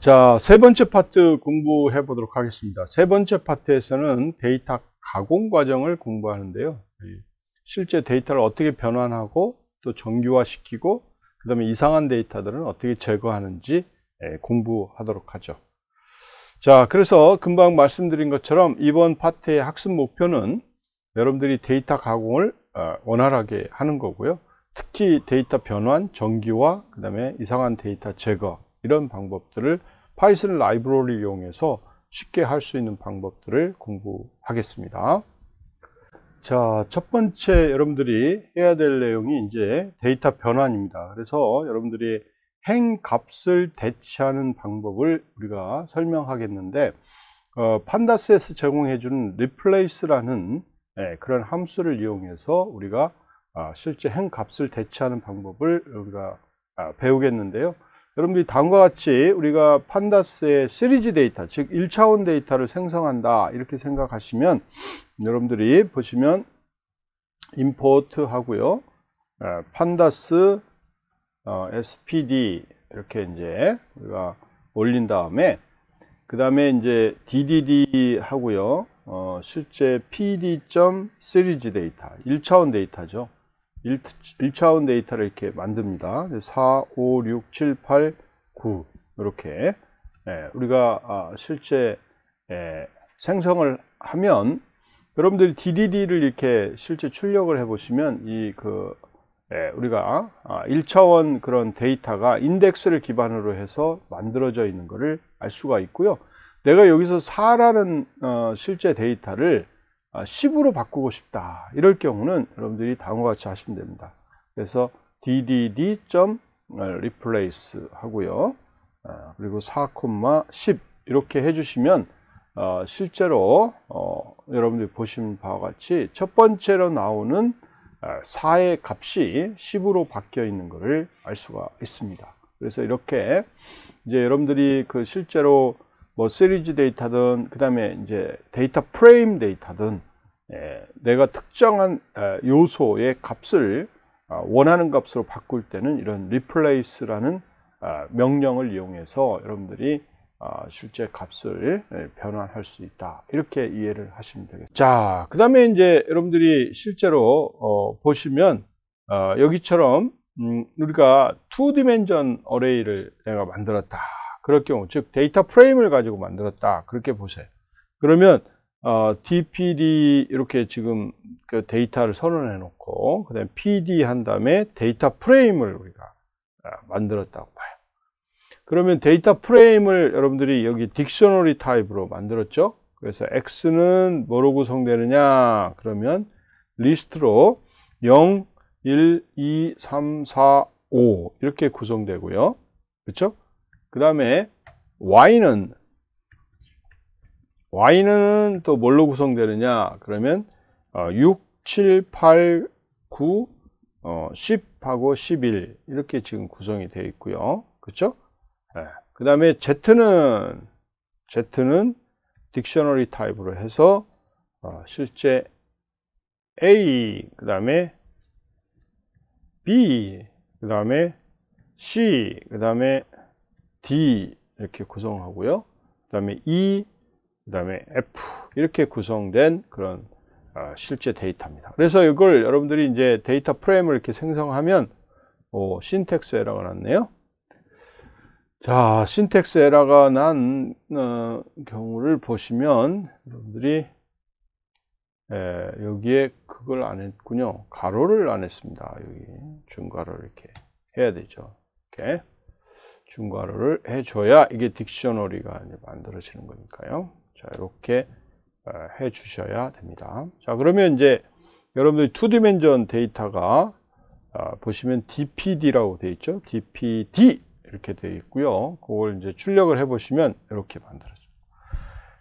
자, 세 번째 파트 공부해 보도록 하겠습니다. 세 번째 파트에서는 데이터 가공 과정을 공부하는데요. 실제 데이터를 어떻게 변환하고 또 정규화시키고 그 다음에 이상한 데이터들은 어떻게 제거하는지 공부하도록 하죠. 자, 그래서 금방 말씀드린 것처럼 이번 파트의 학습 목표는 여러분들이 데이터 가공을 원활하게 하는 거고요. 특히 데이터 변환, 정규화, 그 다음에 이상한 데이터 제거 이런 방법들을 파이썬 라이브러리를 이용해서 쉽게 할 수 있는 방법들을 공부하겠습니다. 자, 첫 번째 여러분들이 해야 될 내용이 이제 데이터 변환입니다. 그래서 여러분들이 행 값을 대체하는 방법을 우리가 설명하겠는데, 판다스에서 제공해주는 replace라는 그런 함수를 이용해서 우리가 실제 행 값을 대체하는 방법을 우리가 배우겠는데요. 여러분들이 다음과 같이 우리가 판다스의 시리즈 데이터, 즉 1차원 데이터를 생성한다 이렇게 생각하시면, 여러분들이 보시면 임포트 하고요, 판다스 spd 이렇게 이제 우리가 올린 다음에 그 다음에 이제 ddd 하고요, 실제 pd.시리즈 데이터 1차원 데이터죠. 1차원 데이터를 이렇게 만듭니다. 4, 5, 6, 7, 8, 9 이렇게 우리가 실제 생성을 하면, 여러분들이 DDD를 이렇게 실제 출력을 해 보시면 우리가 1차원 그런 데이터가 인덱스를 기반으로 해서 만들어져 있는 것을 알 수가 있고요. 내가 여기서 4라는 실제 데이터를 10으로 바꾸고 싶다 이럴 경우는 여러분들이 다음과 같이 하시면 됩니다. 그래서 ddd.replace 하고요, 그리고 4,10 이렇게 해주시면 실제로 여러분들이 보시는 바와 같이 첫 번째로 나오는 4의 값이 10으로 바뀌어 있는 것을 알 수가 있습니다. 그래서 이렇게 이제 여러분들이 실제로 뭐 시리즈 데이터든 그 다음에 이제 데이터 프레임 데이터든 내가 특정한 요소의 값을 원하는 값으로 바꿀 때는 이런 replace라는 명령을 이용해서 여러분들이 실제 값을 변환할 수 있다 이렇게 이해를 하시면 되겠습니다. 자, 그 다음에 이제 여러분들이 실제로 보시면 여기처럼 우리가 2디멘전 어레이를 내가 만들었다 그럴 경우, 즉 데이터 프레임을 가지고 만들었다 그렇게 보세요. 그러면 dpd 이렇게 지금 그 데이터를 선언해 놓고 그 다음에 pd 한 다음에 데이터 프레임을 우리가 만들었다고 봐요. 그러면 데이터 프레임을 여러분들이 여기 딕셔너리 타입으로 만들었죠. 그래서 x는 뭐로 구성되느냐 그러면 리스트로 0, 1, 2, 3, 4, 5 이렇게 구성되고요. 그렇죠? 그 다음에 y는 또 뭘로 구성되느냐 그러면 6, 7, 8, 9, 10하고 11 이렇게 지금 구성이 되어 있고요. 그렇죠? 그 다음에 Z는 딕셔너리 타입으로 해서 실제 A, 그 다음에 B, 그 다음에 C, 그 다음에 D 이렇게 구성하고요. 그 다음에 E, 그 다음에 F 이렇게 구성된 그런 실제 데이터입니다. 그래서 이걸 여러분들이 이제 데이터 프레임을 이렇게 생성하면 신텍스 에러가 났네요. 자, 신텍스 에러가 난 경우를 보시면 여러분들이 여기에 그걸 안 했군요. 가로를 안 했습니다. 여기 중괄호를 이렇게 해야 되죠. 이렇게 중괄호를 해줘야 이게 딕셔너리가 만들어지는 거니까요. 자, 이렇게 해 주셔야 됩니다. 자, 그러면 이제 여러분들이 2디멘전 데이터가 보시면 dpd라고 되어 있죠. dpd 이렇게 되어 있고요. 그걸 이제 출력을 해 보시면 이렇게 만들어져요.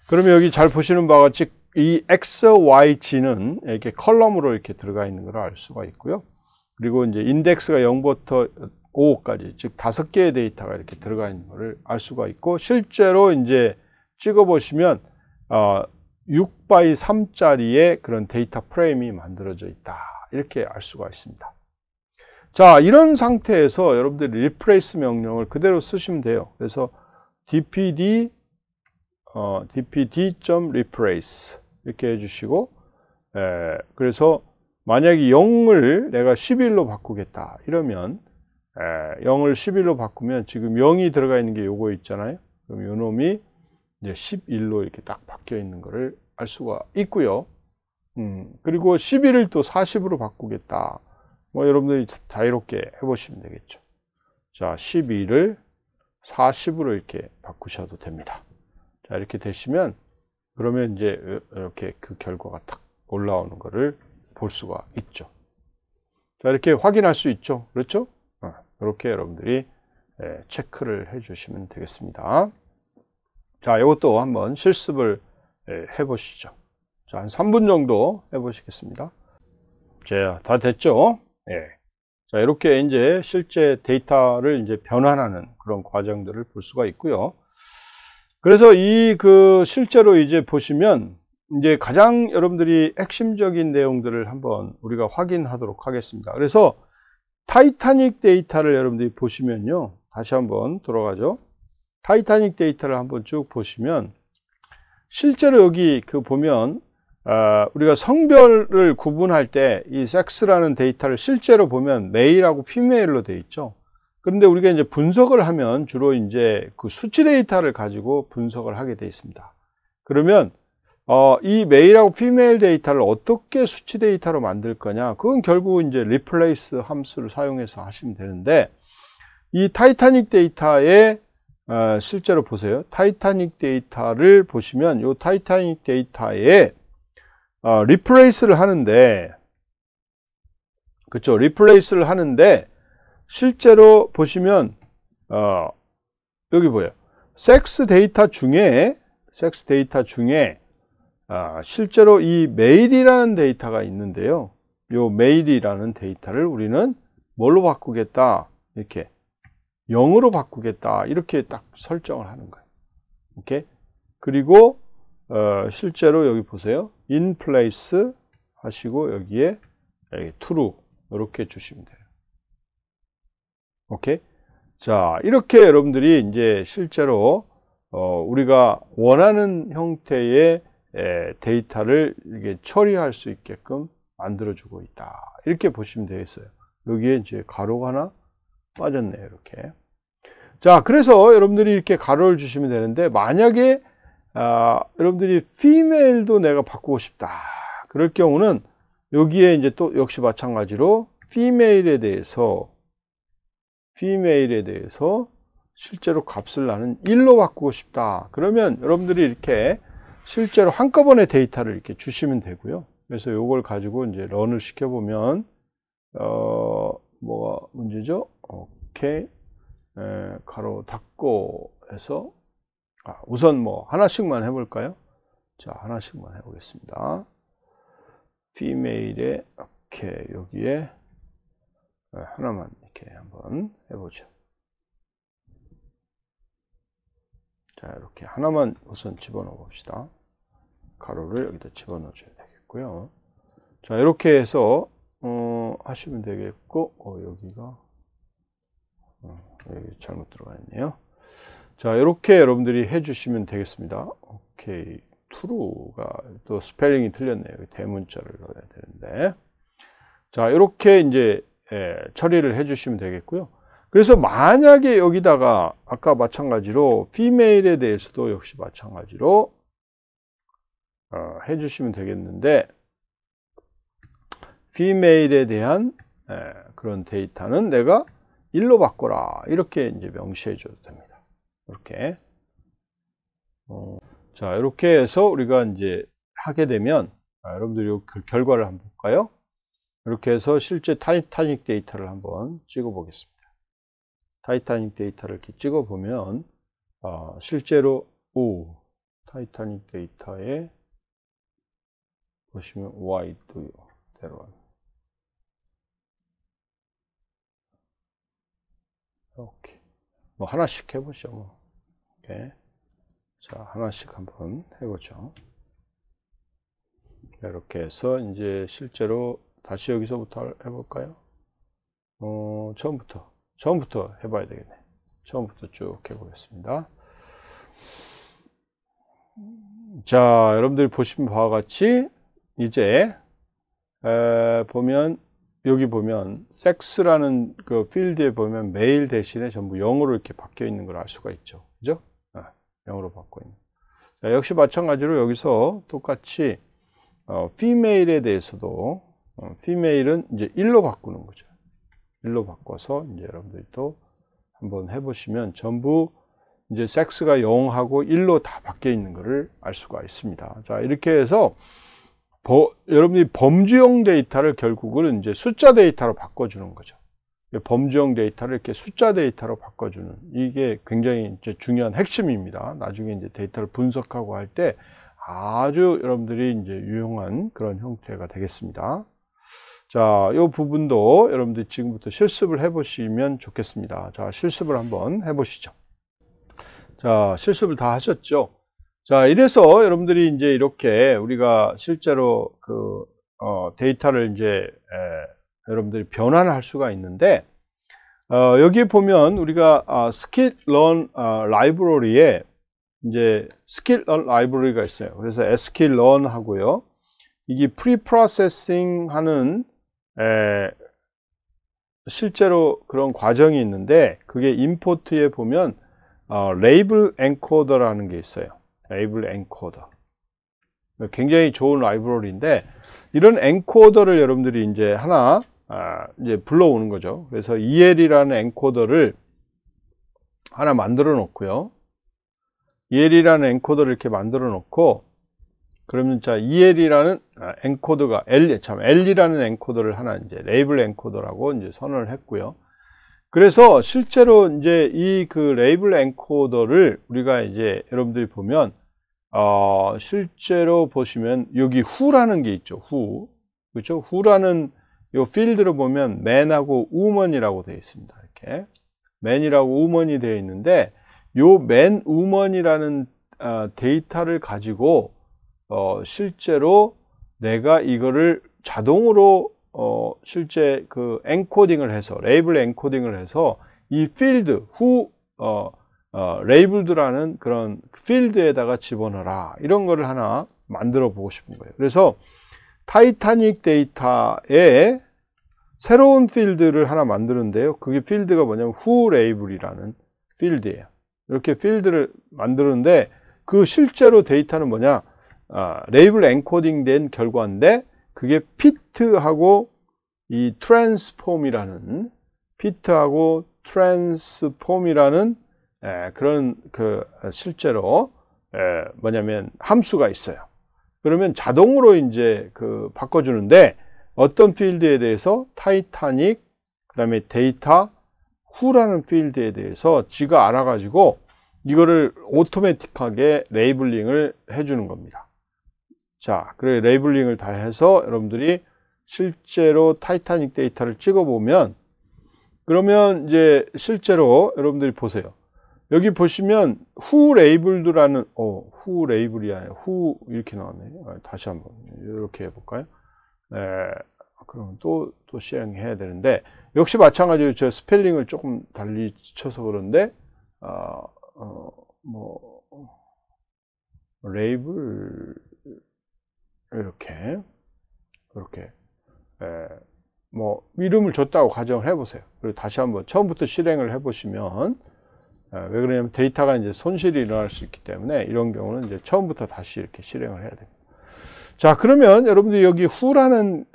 그러면 여기 잘 보시는 바와 같이 이 x, y, g는 이렇게 컬럼으로 이렇게 들어가 있는 걸 알 수가 있고요. 그리고 이제 인덱스가 0부터 5까지, 즉 5개의 데이터가 이렇게 들어가 있는 것을 알 수가 있고, 실제로 이제 찍어 보시면 6x3짜리의 그런 데이터 프레임이 만들어져 있다 이렇게 알 수가 있습니다. 자, 이런 상태에서 여러분들이 replace 명령을 그대로 쓰시면 돼요. 그래서 dpd dpd.replace 이렇게 해주시고, 그래서 만약에 0을 내가 11로 바꾸겠다 이러면 0을 11로 바꾸면 지금 0이 들어가 있는 게 요거 있잖아요. 그럼 요 놈이 이제 11로 이렇게 딱 바뀌어 있는 거를 알 수가 있고요. 그리고 11을 또 40으로 바꾸겠다. 뭐 여러분들이 자유롭게 해보시면 되겠죠. 자, 12를 40으로 이렇게 바꾸셔도 됩니다. 자, 이렇게 되시면 그러면 이제 이렇게 그 결과가 딱 올라오는 거를 볼 수가 있죠. 자, 이렇게 확인할 수 있죠. 그렇죠? 이렇게 여러분들이 체크를 해 주시면 되겠습니다. 자, 이것도 한번 실습을 해 보시죠. 자, 한 3분 정도 해 보시겠습니다. 자, 다 됐죠? 자, 이렇게 이제 실제 데이터를 이제 변환하는 그런 과정들을 볼 수가 있고요. 그래서 실제로 이제 보시면 이제 가장 여러분들이 핵심적인 내용들을 한번 우리가 확인하도록 하겠습니다. 그래서 타이타닉 데이터를 여러분들이 보시면요. 다시 한번 돌아가죠. 타이타닉 데이터를 한번 쭉 보시면 실제로 여기 보면 우리가 성별을 구분할 때 이 섹스라는 데이터를 실제로 보면 메일하고 피메일로 되어 있죠. 그런데 우리가 이제 분석을 하면 주로 이제 그 수치 데이터를 가지고 분석을 하게 되어 있습니다. 그러면 이 메일하고 피메일 데이터를 어떻게 수치 데이터로 만들 거냐? 그건 결국 이제 replace 함수를 사용해서 하시면 되는데, 이 타이타닉 데이터에 실제로 보세요. 타이타닉 데이터를 보시면 이 타이타닉 데이터에 replace를 하는데, 그렇죠? replace를 하는데 실제로 보시면 여기 보여요. 섹스 데이터 중에 실제로 이 메일이라는 데이터가 있는데요. 이 메일이라는 데이터를 우리는 뭘로 바꾸겠다? 이렇게 0으로 바꾸겠다. 이렇게 딱 설정을 하는 거예요. 오케이? 그리고 실제로 여기 보세요. in place 하시고 여기에 true 이렇게 주시면 돼요. 오케이? 자, 이렇게 여러분들이 이제 실제로 우리가 원하는 형태의 데이터를 이게 처리할 수 있게끔 만들어주고 있다. 이렇게 보시면 되겠어요. 여기에 이제 가로가 하나 빠졌네요. 이렇게. 자, 그래서 여러분들이 이렇게 가로를 주시면 되는데, 만약에 여러분들이 female도 내가 바꾸고 싶다. 그럴 경우는 여기에 이제 또 역시 마찬가지로 female에 대해서 실제로 값을 나는 1로 바꾸고 싶다. 그러면 여러분들이 이렇게 실제로 한꺼번에 데이터를 이렇게 주시면 되고요. 그래서 이걸 가지고 이제 런을 시켜보면 뭐가 문제죠? 오케이. 가로 닫고 해서 우선 뭐 하나씩만 해볼까요? 자, 하나씩만 해보겠습니다. female에 이렇게 여기에 하나만 이렇게 한번 해보죠. 자, 이렇게 하나만 우선 집어넣어 봅시다. 가로를 여기다 집어넣어 줘야 되겠고요. 자, 이렇게 해서 하시면 되겠고, 여기가 여기 잘못 들어가 있네요. 자, 이렇게 여러분들이 해주시면 되겠습니다. 오케이. true가 또 스펠링이 틀렸네요. 대문자를 넣어야 되는데. 자, 이렇게 이제 처리를 해주시면 되겠고요. 그래서 만약에 여기다가 아까 마찬가지로 female에 대해서도 역시 마찬가지로 해주시면 되겠는데, female에 대한 그런 데이터는 내가 1로 바꿔라. 이렇게 이제 명시해 줘도 됩니다. 이렇게. 자, 이렇게 해서 우리가 이제 하게 되면, 여러분들이 그 결과를 한번 볼까요? 이렇게 해서 실제 타이타닉 데이터를 한번 찍어 보겠습니다. 타이타닉 데이터를 이렇게 찍어 보면, 실제로, 타이타닉 데이터에 보시면, Y도 데려와. 이렇게. 뭐, 하나씩 해보죠. 뭐. 오케이. 자, 하나씩 한번 해보죠. 이렇게 해서 이제 실제로 다시 여기서부터 해볼까요? 처음부터 해봐야 되겠네. 처음부터 쭉 해보겠습니다. 자, 여러분들이 보시는 바와 같이 이제 보면 여기 보면 섹스라는 그 필드에 보면 메일 대신에 전부 0으로 이렇게 바뀌어 있는 걸 알 수가 있죠. 그죠? 0으로 바뀌어 있는. 자, 역시 마찬가지로 여기서 똑같이 female에 대해서도 female은 이제 1로 바꾸는 거죠. 1로 바꿔서 이제 여러분들이 또 한번 해보시면 전부 이제 섹스가 0하고 1로 다 바뀌어 있는 것을 알 수가 있습니다. 자, 이렇게 해서 여러분이 범주형 데이터를 결국은 이제 숫자 데이터로 바꿔주는 거죠. 범주형 데이터를 이렇게 숫자 데이터로 바꿔주는, 이게 굉장히 이제 중요한 핵심입니다. 나중에 이제 데이터를 분석하고 할 때 아주 여러분들이 이제 유용한 그런 형태가 되겠습니다. 자, 이 부분도 여러분들이 지금부터 실습을 해 보시면 좋겠습니다. 자, 실습을 한번 해 보시죠. 자, 실습을 다 하셨죠? 자, 이래서 여러분들이 이제 이렇게 우리가 실제로 그 데이터를 이제 여러분들이 변환할 수가 있는데, 여기 보면 우리가 sklearn 라이브러리에 이제 sklearn 라이브러리가 있어요. 그래서 sklearn 하고요. 이게 프리프로세싱 하는 실제로 그런 과정이 있는데, 그게 임포트에 보면 레이블 엔코더라는 게 있어요. 레이블 엔코더. 굉장히 좋은 라이브러리인데, 이런 엔코더를 여러분들이 이제 하나 이제 불러오는 거죠. 그래서 EL이라는 엔코더를 하나 만들어 놓고요. EL이라는 엔코더를 이렇게 만들어 놓고, 그러면 자, EL이라는 엔코더가 L이라는 엔코더를 하나 이제 레이블 엔코더라고 이제 선언을 했고요. 그래서 실제로 이제 이 그 레이블 엔코더를 우리가 이제 여러분들이 보면 실제로 보시면 여기 who라는 게 있죠. who. 그렇죠? who라는 요 필드를 보면 man하고 woman이라고 되어 있습니다. 이렇게 man이라고 woman이 되어 있는데, 요 man, woman이라는 데이터를 가지고 실제로 내가 이거를 자동으로 실제 그 엔코딩을 해서, 레이블 엔코딩을 해서 이 필드 who 레이블드라는 그런 필드에다가 집어넣어라, 이런 거를 하나 만들어 보고 싶은 거예요. 그래서 타이타닉 데이터에 새로운 필드를 하나 만드는데요. 그게 필드가 뭐냐면 who 레이블이라는 필드예요. 이렇게 필드를 만드는데, 그 실제로 데이터는 뭐냐, 레이블 엔코딩 된 결과인데, 그게 피트하고 이 트랜스폼이라는, 피트하고 트랜스폼이라는 그런 그 실제로 뭐냐면 함수가 있어요. 그러면 자동으로 이제 그 바꿔주는데, 어떤 필드에 대해서 타이타닉, 그 다음에 데이터 who라는 필드에 대해서 지가 알아가지고 이거를 오토매틱하게 레이블링을 해주는 겁니다. 자, 그래 레이블링을 다 해서 여러분들이 실제로 타이타닉 데이터를 찍어보면, 그러면 이제 실제로 여러분들이 보세요. 여기 보시면 who 레이블드라는 who 레이블이 아니라 who 이렇게 나왔네. 다시 한번 이렇게 해볼까요? 그럼 또 실행해야 되는데, 역시 마찬가지로 저 스펠링을 조금 달리 쳐서 그런데 레이블 이렇게 뭐 이름을 줬다고 가정을 해보세요. 그리고 다시 한번 처음부터 실행을 해보시면, 왜 그러냐면 데이터가 이제 손실이 일어날 수 있기 때문에 이런 경우는 이제 처음부터 다시 이렇게 실행을 해야 됩니다. 자, 그러면 여러분들이 여기 who라는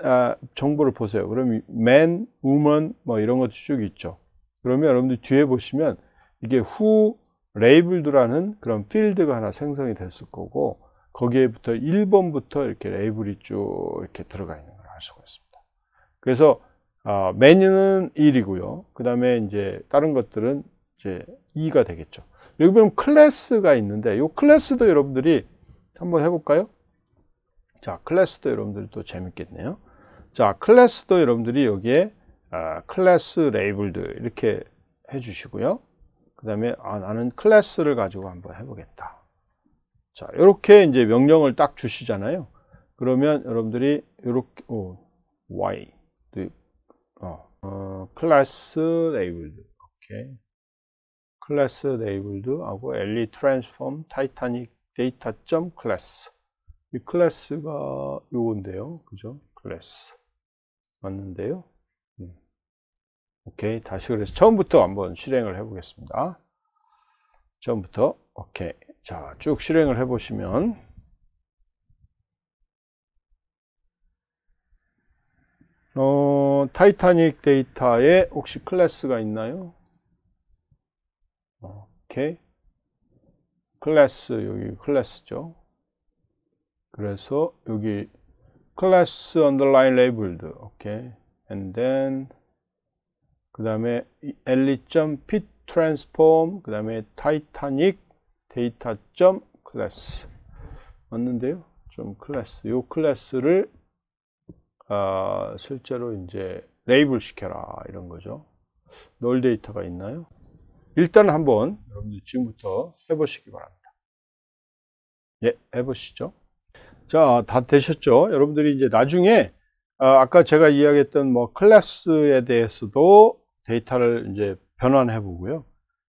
정보를 보세요. 그럼 man, woman 뭐 이런 것도 쭉 있죠. 그러면 여러분들 뒤에 보시면 이게 who 레이블드라는 그런 필드가 하나 생성이 됐을 거고, 거기에부터 1번부터 이렇게 레이블이 쭉 이렇게 들어가 있는 걸 알 수가 있습니다. 그래서 man은 1이고요. 그 다음에 이제 다른 것들은 이제 2가 되겠죠. 여기 보면 클래스가 있는데, 이 클래스도 여러분들이 한번 해볼까요? 자, 클래스도 여러분들이 또 재밌겠네요. 자, 클래스도 여러분들이 여기에 클래스 레이블드 이렇게 해주시고요. 그 다음에 나는 클래스를 가지고 한번 해보겠다. 자, 이렇게 이제 명령을 딱 주시잖아요. 그러면 여러분들이 이렇게 y 클래스 레이블드, 오케이, 클래스 레이블드 하고 엘리 트랜스폼 타이타닉 data.class. 이 클래스가 요건데요. 그죠? 클래스. 맞는데요. 오케이. 다시 그래서 처음부터 한번 실행을 해 보겠습니다. 처음부터. 오케이. 자, 쭉 실행을 해 보시면 타이타닉 데이터에 혹시 클래스가 있나요? 오케이. 클래스, 여기 클래스죠. 그래서 여기 클래스 underline labeled. 오케이. and then 그 다음에 le.pit transform, 그 다음에 타이타닉 data.class. 맞는데요? 좀 클래스. 요 클래스를 실제로 이제 레이블 시켜라 이런 거죠. null 데이터가 있나요? 일단 한번 여러분들 지금부터 해보시기 바랍니다. 예, 해보시죠. 자, 다 되셨죠? 여러분들이 이제 나중에 아까 제가 이야기했던 뭐 클래스에 대해서도 데이터를 이제 변환해 보고요.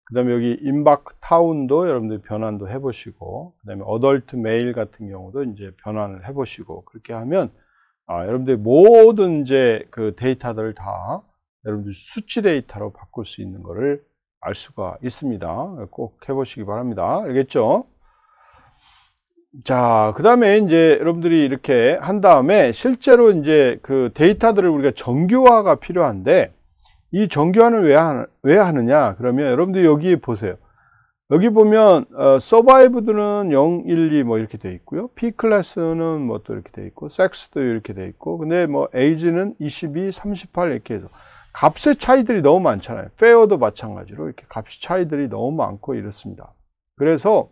그 다음에 여기 인바크 타운도 여러분들이 변환도 해 보시고, 그 다음에 어덜트 메일 같은 경우도 이제 변환을 해 보시고, 그렇게 하면 여러분들이 모든 이제 그 데이터들을 다 여러분들 수치 데이터로 바꿀 수 있는 거를 알 수가 있습니다. 꼭 해보시기 바랍니다. 알겠죠? 자, 그 다음에 이제 여러분들이 이렇게 한 다음에 실제로 이제 그 데이터들을 우리가 정규화가 필요한데, 이 정규화는 왜 하느냐? 그러면 여러분들 여기 보세요. 여기 보면 서바이브드는 0, 1, 2 뭐 이렇게 돼 있고요. P 클래스는 뭐 또 이렇게 돼 있고, 섹스도 이렇게 돼 있고, 근데 뭐 에이지는 22, 38 이렇게 해서 값의 차이들이 너무 많잖아요. 페어도 마찬가지로 이렇게 값의 차이들이 너무 많고 이렇습니다. 그래서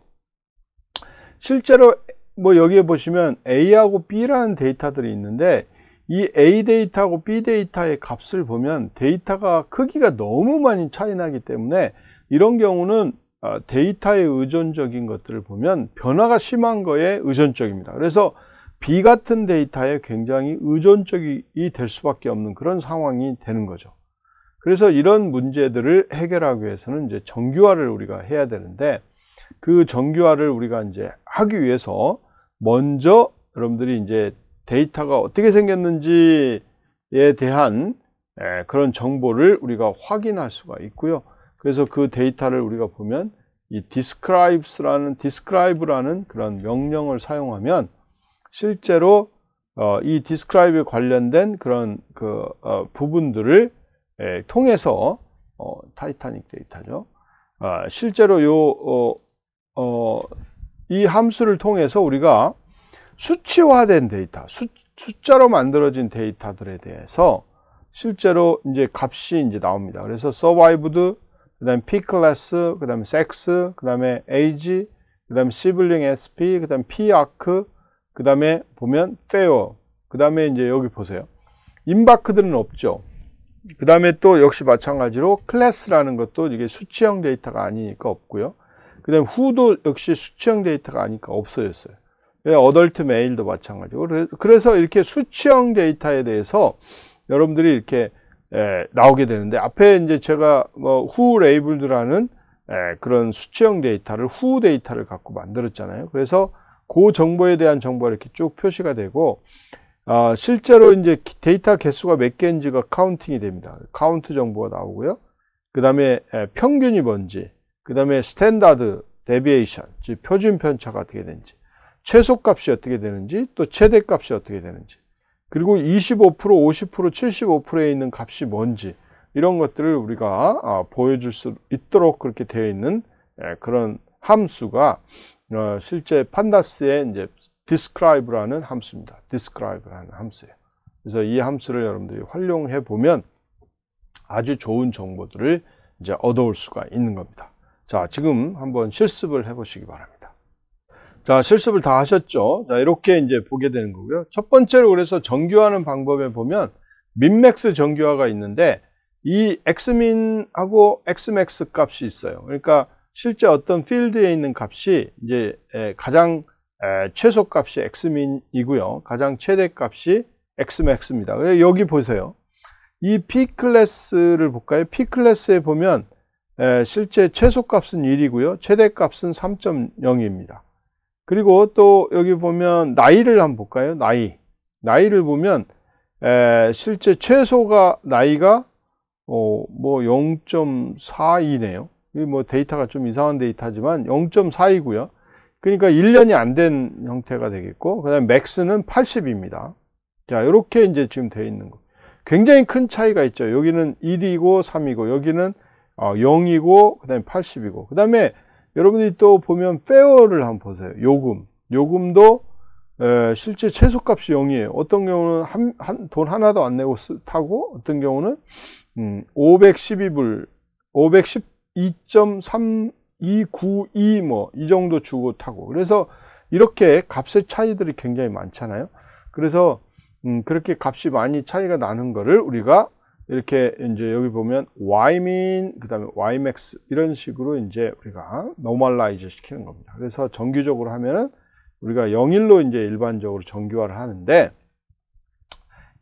실제로 뭐 여기에 보시면 A하고 B라는 데이터들이 있는데, 이 A 데이터하고 B 데이터의 값을 보면 데이터가 크기가 너무 많이 차이 나기 때문에 이런 경우는 데이터의 의존적인 것들을 보면 변화가 심한 거에 의존적입니다. 그래서 B 같은 데이터에 굉장히 의존적이 될 수밖에 없는 그런 상황이 되는 거죠. 그래서 이런 문제들을 해결하기 위해서는 이제 정규화를 우리가 해야 되는데, 그 정규화를 우리가 이제 하기 위해서 먼저 여러분들이 이제 데이터가 어떻게 생겼는지에 대한 그런 정보를 우리가 확인할 수가 있고요. 그래서 그 데이터를 우리가 보면 이 describe라는 그런 명령을 사용하면 실제로 이 describe에 관련된 그런 부분들을 통해서 타이타닉 데이터죠. 실제로 이 함수를 통해서 우리가 수치화된 데이터, 숫자로 만들어진 데이터들에 대해서 실제로 이제 값이 이제 나옵니다. 그래서 survived, 그 다음에 P 클래스, 그 다음에 sex, 그 다음에 age, 그 다음에 sibling SP, 그 다음에 P arc, 그 다음에 보면 fair, 그 다음에 이제 여기 보세요. 인바크들은 없죠. 그 다음에 또 역시 마찬가지로 클래스라는 것도 이게 수치형 데이터가 아니니까 없고요. 그 다음에 who도 역시 수치형 데이터가 아니니까 없어졌어요. 어덜트 메일도 마찬가지고. 그래서 이렇게 수치형 데이터에 대해서 여러분들이 이렇게 나오게 되는데, 앞에 이제 제가 뭐 who labelled라는 그런 수치형 데이터를 who 데이터를 갖고 만들었잖아요. 그래서 그 정보에 대한 정보가 이렇게 쭉 표시가 되고, 실제로 이제 데이터 개수가 몇 개인지가 카운팅이 됩니다. 카운트 정보가 나오고요. 그 다음에 평균이 뭔지, 그 다음에 스탠다드 데비에이션, 즉 표준 편차가 어떻게 되는지, 최소값이 어떻게 되는지, 또 최대값이 어떻게 되는지, 그리고 25%, 50%, 75%에 있는 값이 뭔지, 이런 것들을 우리가 보여줄 수 있도록 그렇게 되어 있는 그런 함수가 실제 판다스의 이제 describe라는 함수입니다. describe라는 함수예요. 그래서 이 함수를 여러분들이 활용해 보면 아주 좋은 정보들을 이제 얻어올 수가 있는 겁니다. 자, 지금 한번 실습을 해 보시기 바랍니다. 자, 실습을 다 하셨죠? 자, 이렇게 이제 보게 되는 거고요. 첫 번째로 그래서 정규화하는 방법에 보면 민맥스 정규화가 있는데, 이 x민하고 xmax 값이 있어요. 그러니까 실제 어떤 필드에 있는 값이 이제 가장 최소 값이 x민이고요. 가장 최대 값이 xmax입니다. 그래서 여기 보세요. 이 p 클래스를 볼까요? p 클래스에 보면 실제 최소 값은 1이고요. 최대 값은 3.0입니다. 그리고 또 여기 보면 나이를 한번 볼까요? 나이를 보면 실제 최소가 나이가 뭐 0.42네요. 이 뭐 데이터가 좀 이상한 데이터지만 0.42고요. 그러니까 1년이 안 된 형태가 되겠고, 그 다음에 맥스는 80입니다. 자, 이렇게 이제 지금 되어 있는 거. 굉장히 큰 차이가 있죠. 여기는 1이고 3이고, 여기는 0이고, 그 다음에 80이고. 그 다음에 여러분들이 또 보면 페어를 한번 보세요. 요금도 실제 최소값이 0이에요. 어떤 경우는 돈 하나도 안 내고 타고, 어떤 경우는 512불, 512.3292 뭐 이 정도 주고 타고. 그래서 이렇게 값의 차이들이 굉장히 많잖아요. 그래서 그렇게 값이 많이 차이가 나는 거를 우리가 이렇게 이제 여기 보면 Ymin, 그 다음에 Ymax 이런 식으로 이제 우리가 노멀라이즈 시키는 겁니다. 그래서 정규적으로 하면은 우리가 0일로 이제 일반적으로 정규화를 하는데,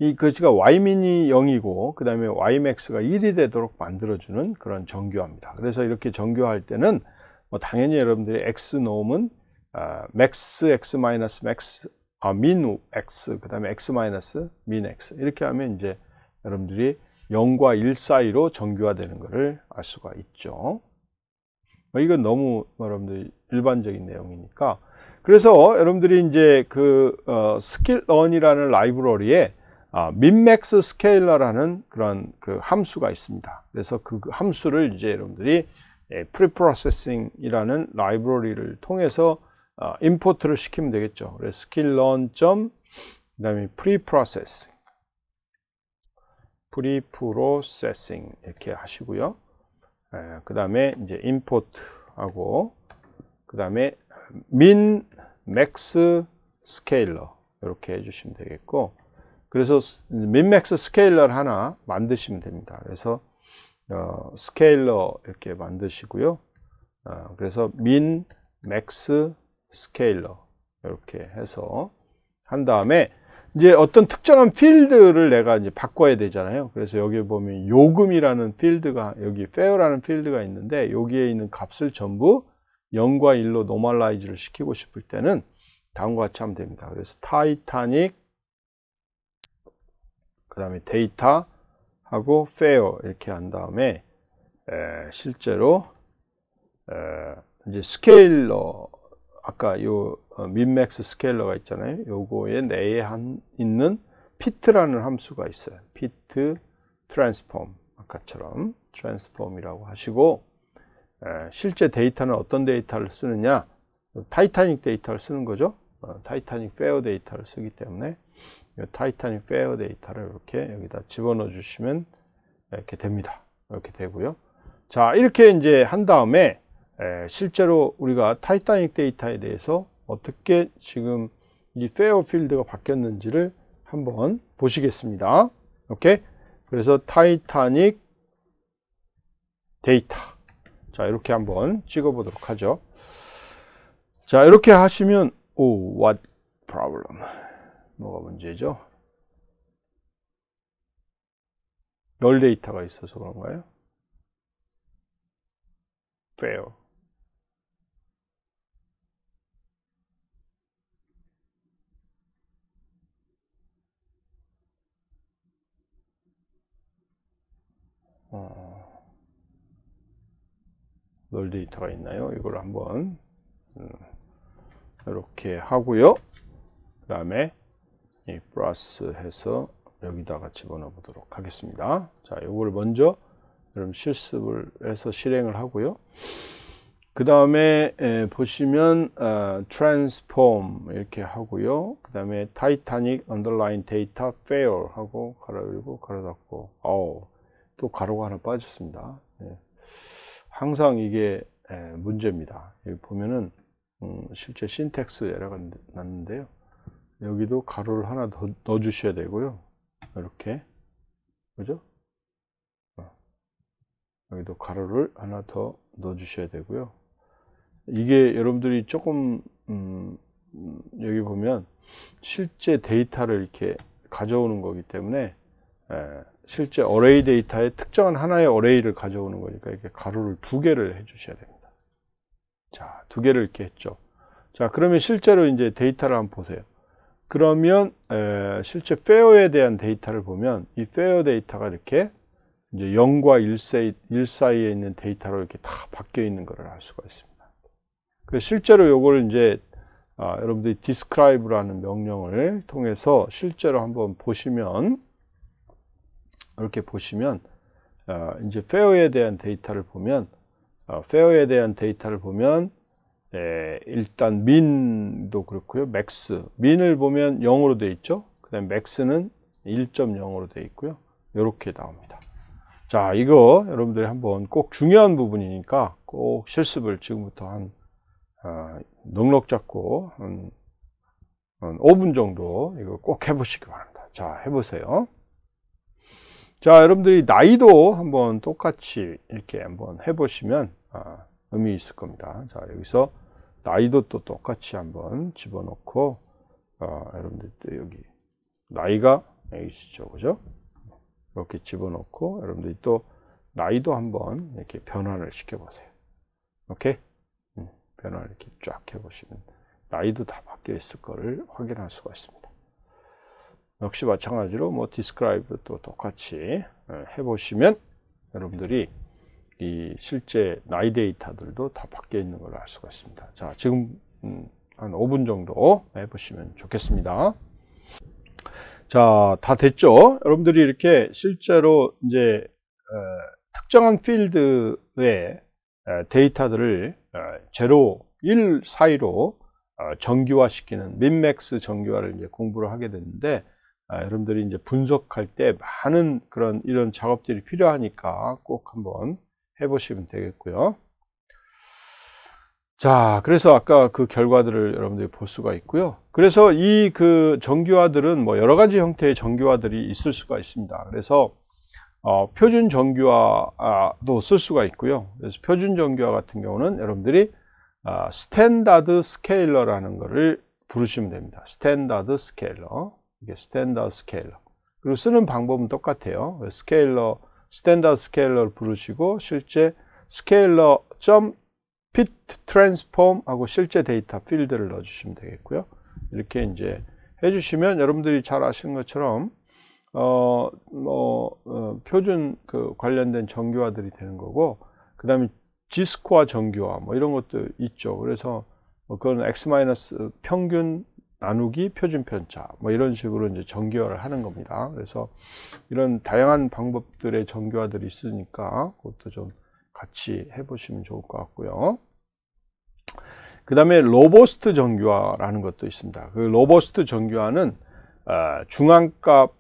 이 것이가 Y민이 0이고 그 다음에 Ymax가 1이 되도록 만들어주는 그런 정규화입니다. 그래서 이렇게 정규화할 때는 뭐 당연히 여러분들이 X 놓으면 max X 마이너스 max min X, 그 다음에 X 마이너스 min X 이렇게 하면 이제 여러분들이 0과 1 사이로 정규화되는 것을 알 수가 있죠. 이건 너무 여러분들이 일반적인 내용이니까. 그래서 여러분들이 이제 그 스킬런이라는 라이브러리에 민맥스 스케일러라는 그런 그 함수가 있습니다. 그래서 그 함수를 이제 여러분들이 프리프로세싱이라는 라이브러리를 통해서 임포트를 시키면 되겠죠. 그래서 스킬런 그다음에 프리프로세싱 이렇게 하시고요. 그 다음에 이제 임포트하고 그 다음에 민 맥스 스케일러 이렇게 해주시면 되겠고, 그래서 민맥스 스케일러를 하나 만드시면 됩니다. 그래서 스케일러 이렇게 만드시고요. 그래서 민 맥스 스케일러 이렇게 해서 한 다음에 이제 어떤 특정한 필드를 내가 이제 바꿔야 되잖아요. 그래서 여기 보면 요금이라는 필드가, 여기 fair라는 필드가 있는데, 여기에 있는 값을 전부 0과 1로 노멀라이즈를 시키고 싶을 때는 다음과 같이 하면 됩니다. 그래서 타이타닉, 그 다음에 데이터 하고 fair 이렇게 한 다음에 실제로 이제 스케일러, 아까 요 민맥스 스케일러가 있잖아요. 요거에 내에 있는 pit라는 함수가 있어요. pit transform, 아까처럼 transform이라고 하시고, 실제 데이터는 어떤 데이터를 쓰느냐, 타이타닉 데이터를 쓰는 거죠. 타이타닉 페어 데이터를 쓰기 때문에 타이타닉 페어 데이터를 이렇게 여기다 집어넣어 주시면 이렇게 됩니다. 이렇게 되고요. 자, 이렇게 이제 한 다음에 실제로 우리가 타이타닉 데이터에 대해서 어떻게 지금 이 페어 필드가 바뀌었는지를 한번 보시겠습니다. 오케이? 그래서 타이타닉 데이터, 자, 이렇게 한번 찍어 보도록 하죠. 자, 이렇게 하시면 what problem, 뭐가 문제죠? 널 데이터가 있어서 그런가요? fail. 널 데이터가 있나요? 이걸 한번 이렇게 하고요. 그 다음에 이 플러스 해서 여기다가 집어넣어 보도록 하겠습니다. 자, 이걸 먼저 여러분 실습을 해서 실행을 하고요. 그 다음에 보시면 transform 이렇게 하고요. 그 다음에 타이타닉 underline data fair 하고 가로 열고 가로 닫고, 또 가로가 하나 빠졌습니다. 항상 이게 문제입니다. 여기 보면은 실제 신텍스 에러가 났는데요. 여기도 가로를 하나 더 넣어 주셔야 되고요. 이렇게, 그죠? 여기도 가로를 하나 더 넣어 주셔야 되고요. 이게 여러분들이 조금 여기 보면 실제 데이터를 이렇게 가져오는 거기 때문에 실제 어레이 데이터의 특정한 하나의 어레이를 가져오는 거니까 이렇게 가로를 2개를 해 주셔야 됩니다. 자, 2개를 이렇게 했죠. 자, 그러면 실제로 이제 데이터를 한번 보세요. 그러면 실제 페어에 대한 데이터를 보면 이 페어 데이터가 이렇게 이제 0과 1 사이에 있는 데이터로 이렇게 다 바뀌어 있는 것을 알 수가 있습니다. 그래서 실제로 요걸 이제 여러분들이 describe라는 명령을 통해서 실제로 한번 보시면 이렇게 보시면 이제 페어에 대한 데이터를 보면 일단 민도 그렇고요. 맥스 민을 보면 0으로 되어 있죠. 그 다음에 맥스는 1.0으로 되어 있고요. 이렇게 나옵니다. 자, 이거 여러분들이 한번 꼭 중요한 부분이니까 꼭 실습을 지금부터 한 넉넉 잡고 한 5분 정도 이거 꼭 해보시기 바랍니다. 자, 해보세요. 자, 여러분들이 나이도 한번 똑같이 이렇게 한번 해보시면 의미 있을 겁니다. 자, 여기서 나이도 또 똑같이 한번 집어넣고 여러분들 또 여기 나이가 X죠, 그죠? 이렇게 집어넣고 여러분들이 또 나이도 한번 이렇게 변환을 시켜보세요. 오케이? 변환을 이렇게 쫙 해보시면 나이도 다 바뀌어 있을 거를 확인할 수가 있습니다. 역시 마찬가지로 뭐 describe도 또 똑같이 해보시면 여러분들이 이 실제 나이 데이터들도 다 바뀌어 있는 걸 알 수가 있습니다. 자, 지금 한 5분 정도 해보시면 좋겠습니다. 자, 다 됐죠? 여러분들이 이렇게 실제로 이제 특정한 필드의 데이터들을 0, 1 사이로 정규화 시키는 민맥스 정규화를 이제 공부를 하게 됐는데 여러분들이 이제 분석할 때 많은 그런 이런 작업들이 필요하니까 꼭 한번 해보시면 되겠고요. 자, 그래서 아까 그 결과들을 여러분들이 볼 수가 있고요. 그래서 이 그 정규화들은 뭐 여러 가지 형태의 정규화들이 있을 수가 있습니다. 그래서 표준 정규화도 쓸 수가 있고요. 그래서 표준 정규화 같은 경우는 여러분들이 스탠다드 스케일러라는 거를 부르시면 됩니다. 스탠다드 스케일러. 이게 스탠다드 스케일러. 그리고 쓰는 방법은 똑같아요. 스케일러, 스탠다드 스케일러를 부르시고 실제 스케일러 fit transform 하고 실제 데이터 필드를 넣어주시면 되겠고요. 이렇게 이제 해주시면 여러분들이 잘 아시는 것처럼 표준 그 관련된 정규화들이 되는 거고, 그 다음에 G스코어 정규화 뭐 이런 것도 있죠. 그래서 그건 X- 평균 나누기 표준 편차 뭐 이런 식으로 이제 정규화를 하는 겁니다. 그래서 이런 다양한 방법들의 정규화들이 있으니까 그것도 좀 같이 해보시면 좋을 것 같고요. 그 다음에 로버스트 정규화라는 것도 있습니다. 그 로버스트 정규화는 중앙값은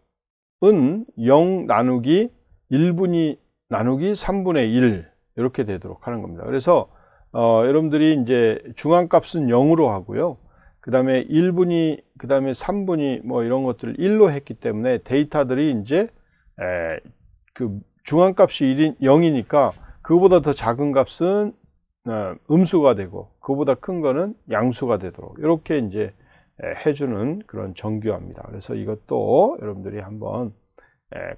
0 나누기 1분위 나누기 3분의 1 이렇게 되도록 하는 겁니다. 그래서 여러분들이 이제 중앙값은 0으로 하고요. 그 다음에 1분위, 그 다음에 3분위 뭐 이런 것들을 1로 했기 때문에 데이터들이 이제 그 중앙값이 0이니까 그거보다 더 작은 값은 음수가 되고 그거보다 큰 거는 양수가 되도록 이렇게 이제 해주는 그런 정규화입니다. 그래서 이것도 여러분들이 한번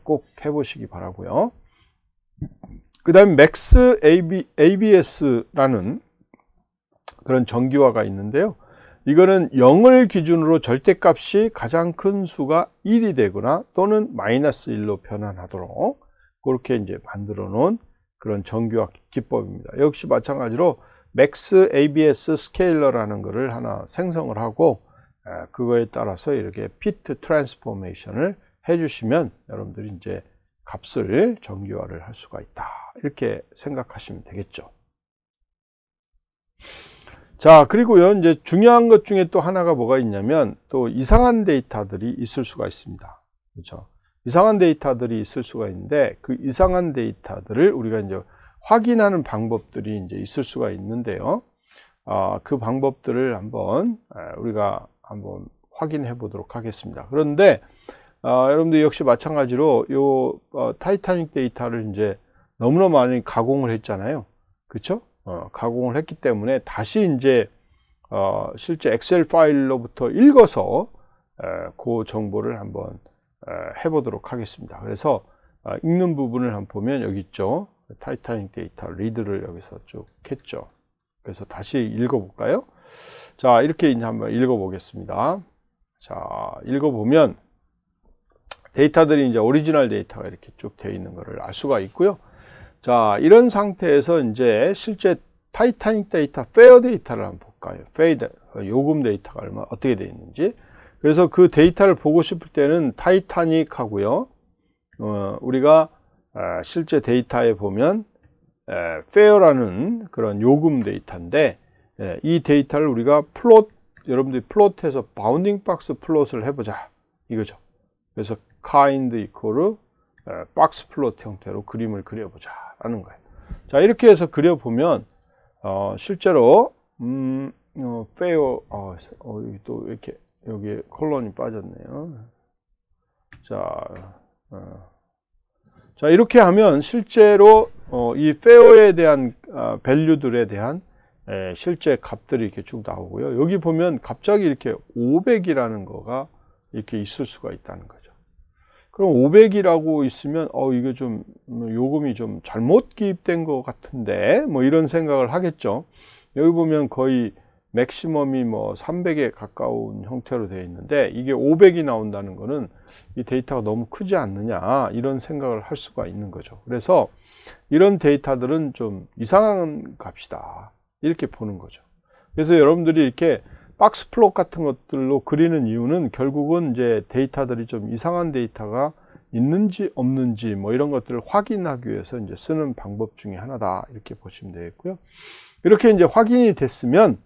꼭 해보시기 바라고요. 그 다음에 맥스 ABS라는 그런 정규화가 있는데요. 이거는 0을 기준으로 절대값이 가장 큰 수가 1이 되거나 또는 마이너스 1로 변환하도록 그렇게 이제 만들어 놓은 그런 정규화 기법입니다. 역시 마찬가지로 맥스 ABS 스케일러라는 것을 하나 생성을 하고 그거에 따라서 이렇게 fit transformation을 해주시면 여러분들이 이제 값을 정규화를 할 수가 있다. 이렇게 생각하시면 되겠죠. 자, 그리고요, 이제 중요한 것 중에 또 하나가 뭐가 있냐면 또 이상한 데이터들이 있을 수가 있습니다. 그렇죠? 이상한 데이터들이 있을 수가 있는데 그 이상한 데이터들을 우리가 이제 확인하는 방법들이 이제 있을 수가 있는데요. 그 방법들을 한번 우리가 한번 확인해 보도록 하겠습니다. 그런데 여러분들 역시 마찬가지로 요 타이타닉 데이터를 이제 너무나 많이 가공을 했잖아요. 그렇죠? 가공을 했기 때문에 다시 이제 실제 엑셀 파일로부터 읽어서 그 정보를 한번 해보도록 하겠습니다. 그래서 읽는 부분을 한번 보면 여기 있죠. 타이타닉 데이터 리드를 여기서 쭉 했죠. 그래서 다시 읽어볼까요? 자, 이렇게 이제 한번 읽어보겠습니다. 자, 읽어보면 데이터들이 이제 오리지널 데이터가 이렇게 쭉 되어 있는 것을 알 수가 있고요. 자, 이런 상태에서 이제 실제 타이타닉 데이터, 페어 데이터를 한번 볼까요? 페어 요금 데이터가 어떻게 되어 있는지. 그래서 그 데이터를 보고 싶을 때는 타이타닉 하고요. 우리가 실제 데이터에 보면 페어라는 그런 요금 데이터인데, 이 데이터를 우리가 플롯, 여러분들이 플롯해서 바운딩 박스 플롯을 해보자 이거죠. 그래서 kind 이퀄 박스 플롯 형태로 그림을 그려보자 라는 거예요. 자, 이렇게 해서 그려보면 실제로 페어 여기 또 이렇게 여기에 콜론이 빠졌네요. 자, 이렇게 하면 실제로 이 페어에 대한 밸류들에 대한 실제 값들이 이렇게 쭉 나오고요. 여기 보면 갑자기 이렇게 500이라는 거가 이렇게 있을 수가 있다는 거죠. 그럼 500이라고 있으면 이게 좀 요금이 좀 잘못 기입된 것 같은데 뭐 이런 생각을 하겠죠. 여기 보면 거의 맥시멈이 뭐 300에 가까운 형태로 되어 있는데 이게 500이 나온다는 거는 이 데이터가 너무 크지 않느냐 이런 생각을 할 수가 있는 거죠. 그래서 이런 데이터들은 좀 이상한 값이다 이렇게 보는 거죠. 그래서 여러분들이 이렇게 박스 플롯 같은 것들로 그리는 이유는 결국은 이제 데이터들이 좀 이상한 데이터가 있는지 없는지 뭐 이런 것들을 확인하기 위해서 이제 쓰는 방법 중에 하나다 이렇게 보시면 되겠고요. 이렇게 이제 확인이 됐으면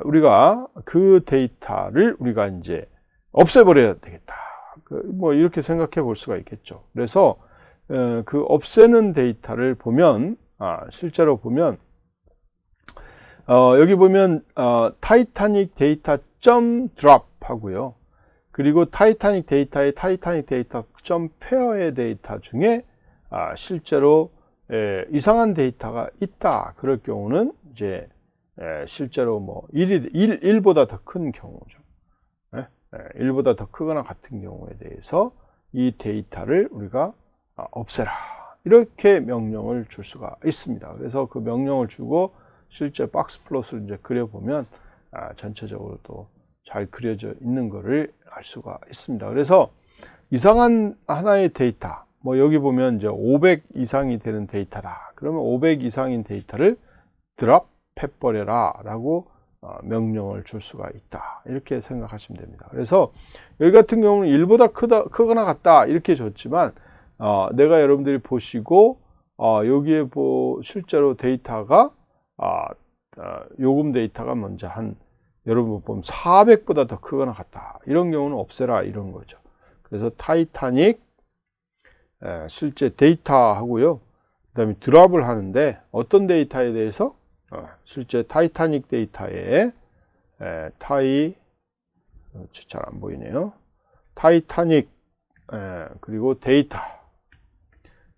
우리가 그 데이터를 우리가 이제 없애버려야 되겠다. 뭐 이렇게 생각해 볼 수가 있겠죠. 그래서 그 없애는 데이터를 보면 실제로 보면 여기 보면 타이타닉 데이터 .drop 하고요. 그리고 타이타닉 데이터의 타이타닉 데이터 .페어의 데이터 중에 실제로 이상한 데이터가 있다. 그럴 경우는 이제 실제로 뭐 1보다 더 큰 경우죠. 1보다 더 크거나 같은 경우에 대해서 이 데이터를 우리가 없애라. 이렇게 명령을 줄 수가 있습니다. 그래서 그 명령을 주고 실제 박스 플롯을 이제 그려보면 전체적으로 또 잘 그려져 있는 것을 알 수가 있습니다. 그래서 이상한 하나의 데이터, 뭐 여기 보면 이제 500 이상이 되는 데이터다. 그러면 500 이상인 데이터를 드랍해버려라 라고 명령을 줄 수가 있다. 이렇게 생각하시면 됩니다. 그래서 여기 같은 경우는 1보다 크거나 같다 이렇게 줬지만 내가 여러분들이 보시고 여기에 실제로 데이터가 요금 데이터가 먼저 여러분 보면 400보다 더 크거나 같다. 이런 경우는 없애라 이런 거죠. 그래서 타이타닉 실제 데이터 하고요. 그 다음에 드랍을 하는데 어떤 데이터에 대해서 실제 타이타닉 데이터에 잘 안 보이네요. 타이타닉 그리고 데이터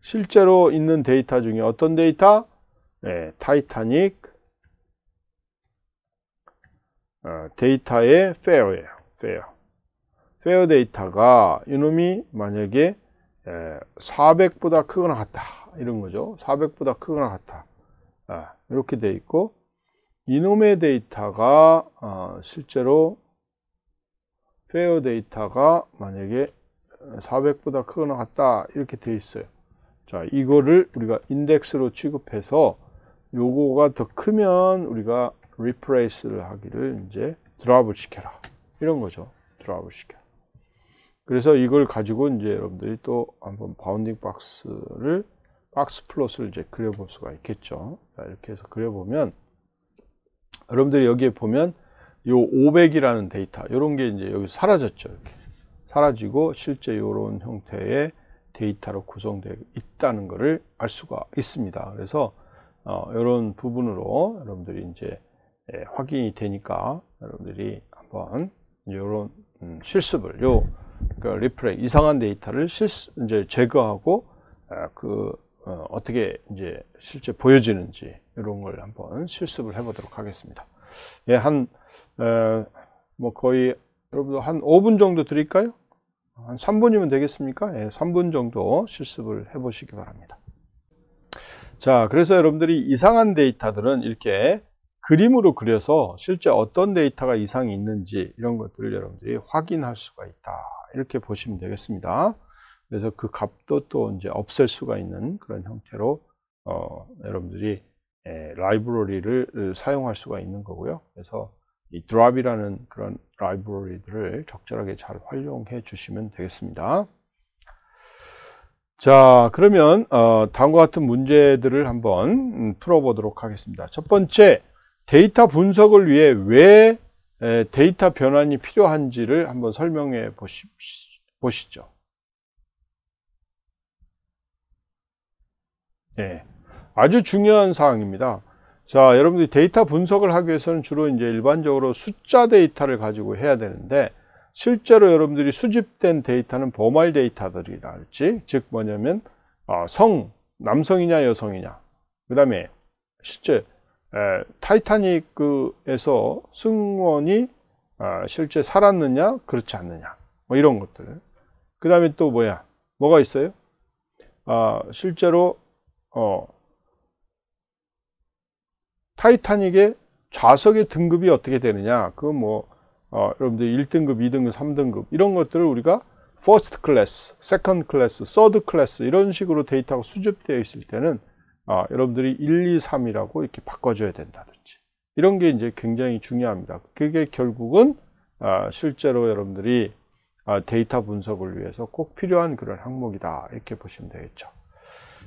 실제로 있는 데이터 중에 어떤 데이터? 타이타닉 데이터의 페어예요. 페어 데이터가 이놈이 만약에 400보다 크거나 같다 이런 거죠. 400보다 크거나 같다 이렇게 돼 있고 이놈의 데이터가 실제로 페어 데이터가 만약에 400보다 크거나 같다 이렇게 돼 있어요. 자, 이거를 우리가 인덱스로 취급해서 요거가 더 크면 우리가 replace를 하기를 이제 드랍을 시켜라 이런 거죠. 드랍을 시켜. 그래서 이걸 가지고 이제 여러분들이 또 한번 바운딩 박스 플롯을 이제 그려볼 수가 있겠죠. 자, 이렇게 해서 그려보면 여러분들이 여기에 보면 요 500이라는 데이터 이런 게 이제 여기 사라졌죠. 이렇게 사라지고 실제 이런 형태의 데이터로 구성되어 있다는 것을 알 수가 있습니다. 그래서 이런 부분으로 여러분들이 이제 확인이 되니까 여러분들이 한번 이런 실습을 그러니까 리플레이 이상한 데이터를 이제 제거하고 어떻게 이제 실제 보여지는지 이런 걸 한번 실습을 해보도록 하겠습니다. 뭐 거의 여러분들 한 5분 정도 드릴까요? 한 3분이면 되겠습니까? 3분 정도 실습을 해보시기 바랍니다. 자, 그래서 여러분들이 이상한 데이터들은 이렇게 그림으로 그려서 실제 어떤 데이터가 이상이 있는지 이런 것들을 여러분들이 확인할 수가 있다. 이렇게 보시면 되겠습니다. 그래서 그 값도 또 이제 없앨 수가 있는 그런 형태로 여러분들이 라이브러리를 사용할 수가 있는 거고요. 그래서 이 드랍이라는 그런 라이브러리들을 적절하게 잘 활용해 주시면 되겠습니다. 자, 그러면 다음과 같은 문제들을 한번 풀어보도록 하겠습니다. 첫 번째, 데이터 분석을 위해 왜 데이터 변환이 필요한지를 한번 설명해 보시죠. 네, 아주 중요한 사항입니다. 자, 여러분들이 데이터 분석을 하기 위해서는 주로 이제 일반적으로 숫자 데이터를 가지고 해야 되는데, 실제로 여러분들이 수집된 데이터는 포멀 데이터들이라 할지, 즉 뭐냐면 남성이냐 여성이냐, 그 다음에 실제 타이타닉에서 승무원이 실제 살았느냐 그렇지 않느냐, 뭐 이런 것들. 그 다음에 또 뭐가 있어요? 실제로 타이타닉의 좌석의 등급이 어떻게 되느냐, 그건 여러분들 1등급, 2등급, 3등급 이런 것들을 우리가 first class, second class, third class 이런 식으로 데이터가 수집되어 있을 때는 여러분들이 1, 2, 3이라고 이렇게 바꿔줘야 된다든지 이런 게 이제 굉장히 중요합니다. 그게 결국은 실제로 여러분들이 데이터 분석을 위해서 꼭 필요한 그런 항목이다, 이렇게 보시면 되겠죠.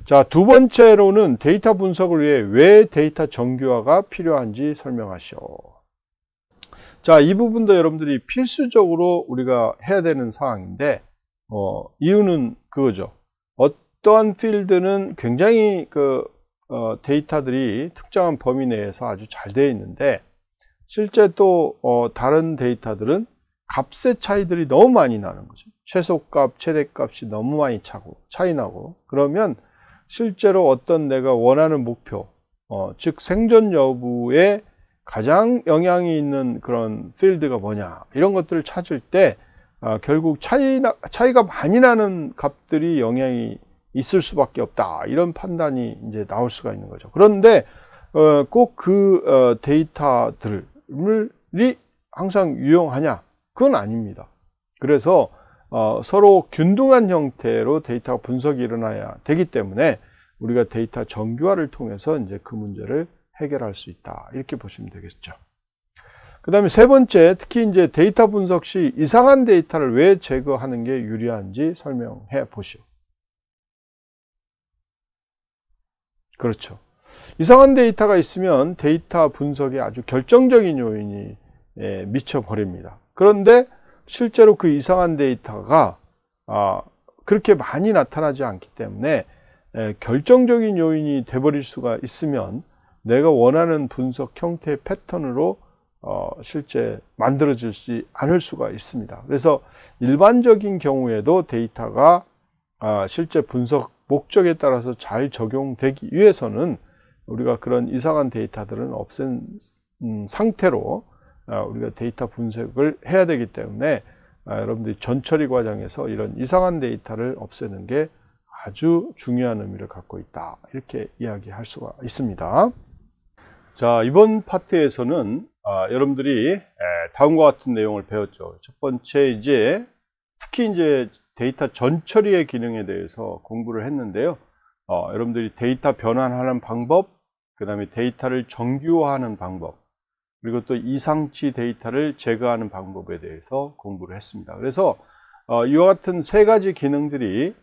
자, 두 번째로는 데이터 분석을 위해 왜 데이터 정규화가 필요한지 설명하시오. 자, 이 부분도 여러분들이 필수적으로 우리가 해야 되는 사항인데, 이유는 그거죠. 어떠한 필드는 굉장히 데이터들이 특정한 범위 내에서 아주 잘 되어 있는데, 실제 또 다른 데이터들은 값의 차이들이 너무 많이 나는 거죠. 최소값, 최대값이 너무 많이 차이 나고, 그러면 실제로 어떤 내가 원하는 목표, 즉 생존 여부에 가장 영향이 있는 그런 필드가 뭐냐, 이런 것들을 찾을 때 결국 차이가 많이 나는 값들이 영향이 있을 수밖에 없다, 이런 판단이 이제 나올 수가 있는 거죠. 그런데 꼭 그 데이터들이 항상 유용하냐, 그건 아닙니다. 그래서 서로 균등한 형태로 데이터 분석이 일어나야 되기 때문에 우리가 데이터 정규화를 통해서 이제 그 문제를 해결할 수 있다, 이렇게 보시면 되겠죠. 그 다음에 세 번째, 특히 이제 데이터 분석 시 이상한 데이터를 왜 제거하는 게 유리한지 설명해 보시오. 그렇죠. 이상한 데이터가 있으면 데이터 분석에 아주 결정적인 요인이 미쳐버립니다. 그런데 실제로 그 이상한 데이터가 그렇게 많이 나타나지 않기 때문에 결정적인 요인이 돼버릴 수가 있으면 내가 원하는 분석 형태의 패턴으로 실제 만들어지지 않을 수가 있습니다. 그래서 일반적인 경우에도 데이터가 실제 분석 목적에 따라서 잘 적용되기 위해서는 우리가 그런 이상한 데이터들은 없앤 상태로 우리가 데이터 분석을 해야 되기 때문에 여러분들이 전처리 과정에서 이런 이상한 데이터를 없애는 게 아주 중요한 의미를 갖고 있다, 이렇게 이야기할 수가 있습니다. 자, 이번 파트에서는 여러분들이 다음과 같은 내용을 배웠죠. 첫 번째, 특히 이제 데이터 전처리의 기능에 대해서 공부를 했는데요. 여러분들이 데이터 변환하는 방법, 그 다음에 데이터를 정규화하는 방법, 그리고 또 이상치 데이터를 제거하는 방법에 대해서 공부를 했습니다. 그래서 이와 같은 세 가지 기능들이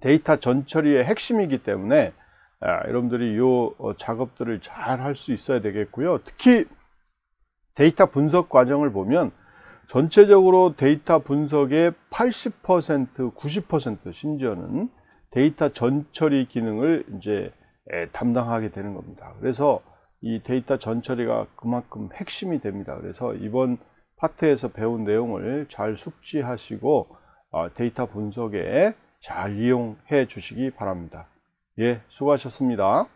데이터 전처리의 핵심이기 때문에 여러분들이 이 작업들을 잘 할 수 있어야 되겠고요. 특히 데이터 분석 과정을 보면 전체적으로 데이터 분석의 80%, 90% 심지어는 데이터 전처리 기능을 이제 담당하게 되는 겁니다. 그래서 이 데이터 전처리가 그만큼 핵심이 됩니다. 그래서 이번 파트에서 배운 내용을 잘 숙지하시고 데이터 분석에 잘 이용해 주시기 바랍니다. 예, 수고하셨습니다.